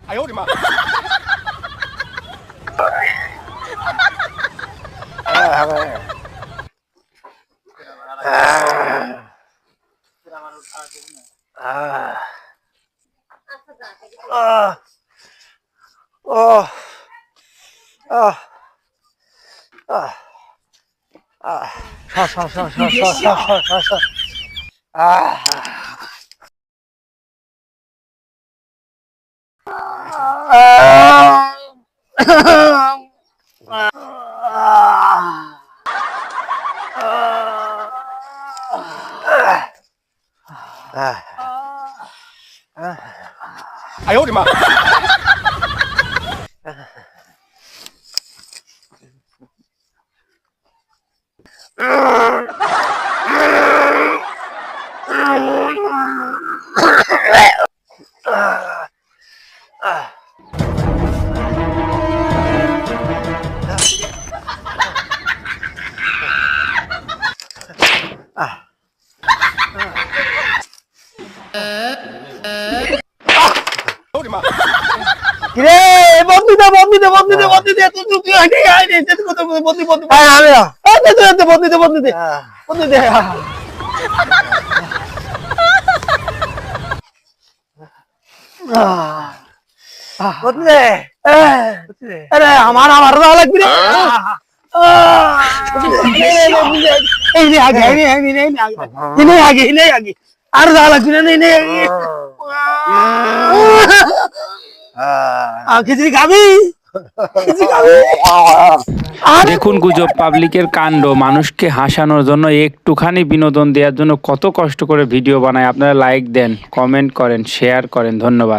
哎呦我的妈！哎呦我的妈！我的妈！ কিরে বন্ধু দে তুই আইনি তুই কত বন্ধু আমি দে বন্ধু দে বন্ধু দে আরে আমার দাও লাগবে রে এই নে আগে আর দাও লাগবে না নেই খিচুড়ি খাবি দেখুন গুজব পাবলিকের কাণ্ড। মানুষকে হাসানোর জন্য, একটুখানি বিনোদন দেওয়ার জন্য কত কষ্ট করে ভিডিও বানায়। আপনারা লাইক দেন, কমেন্ট করেন, শেয়ার করেন। ধন্যবাদ।